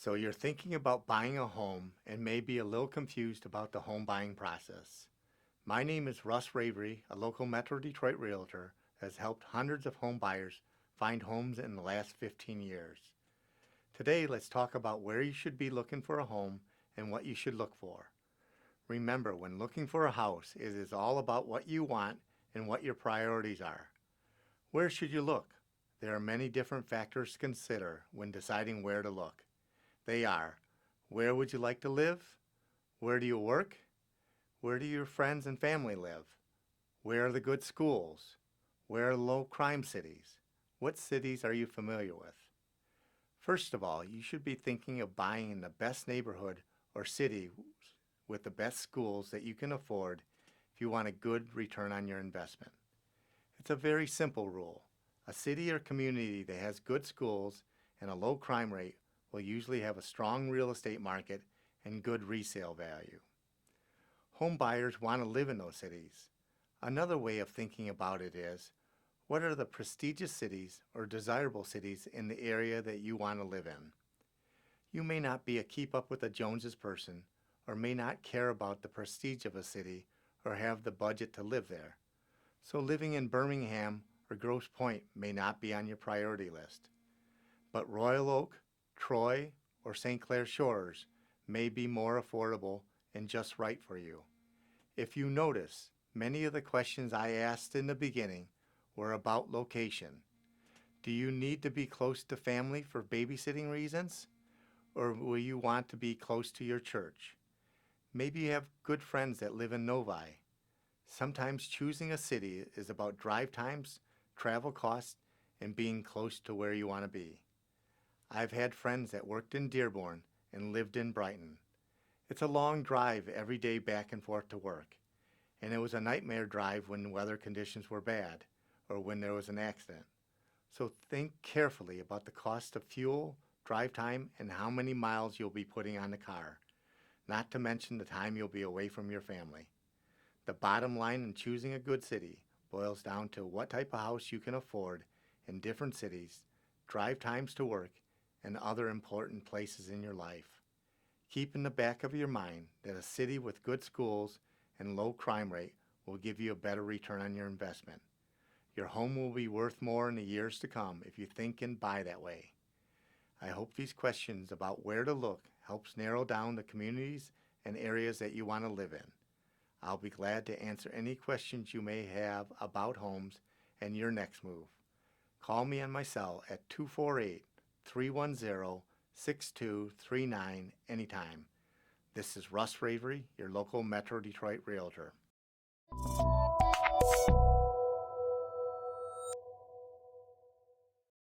So you're thinking about buying a home and may be a little confused about the home buying process. My name is Russ Ravary, a local Metro Detroit Realtor that has helped hundreds of home buyers find homes in the last 15 years. Today, let's talk about where you should be looking for a home and what you should look for. Remember, when looking for a house, it is all about what you want and what your priorities are. Where should you look? There are many different factors to consider when deciding where to look. They are: where would you like to live? Where do you work? Where do your friends and family live? Where are the good schools? Where are low crime cities? What cities are you familiar with? First of all, you should be thinking of buying in the best neighborhood or city with the best schools that you can afford if you want a good return on your investment. It's a very simple rule. A city or community that has good schools and a low crime rate will usually have a strong real estate market and good resale value. Home buyers want to live in those cities. Another way of thinking about it is, what are the prestigious cities or desirable cities in the area that you want to live in? You may not be a keep up with the Joneses person or may not care about the prestige of a city or have the budget to live there. So living in Birmingham or Grosse Pointe may not be on your priority list. But Royal Oak, Troy, or St. Clair Shores may be more affordable and just right for you. If you notice, many of the questions I asked in the beginning were about location. Do you need to be close to family for babysitting reasons? Or will you want to be close to your church? Maybe you have good friends that live in Novi. Sometimes choosing a city is about drive times, travel costs, and being close to where you want to be. I've had friends that worked in Dearborn and lived in Brighton. It's a long drive every day back and forth to work, and it was a nightmare drive when weather conditions were bad or when there was an accident. So think carefully about the cost of fuel, drive time, and how many miles you'll be putting on the car, not to mention the time you'll be away from your family. The bottom line in choosing a good city boils down to what type of house you can afford in different cities, drive times to work, and other important places in your life. Keep in the back of your mind that a city with good schools and low crime rate will give you a better return on your investment. Your home will be worth more in the years to come if you think and buy that way. I hope these questions about where to look helps narrow down the communities and areas that you want to live in. I'll be glad to answer any questions you may have about homes and your next move. Call me on my cell at 248-310-6239 anytime. This is Russ Ravary, your local Metro Detroit Realtor.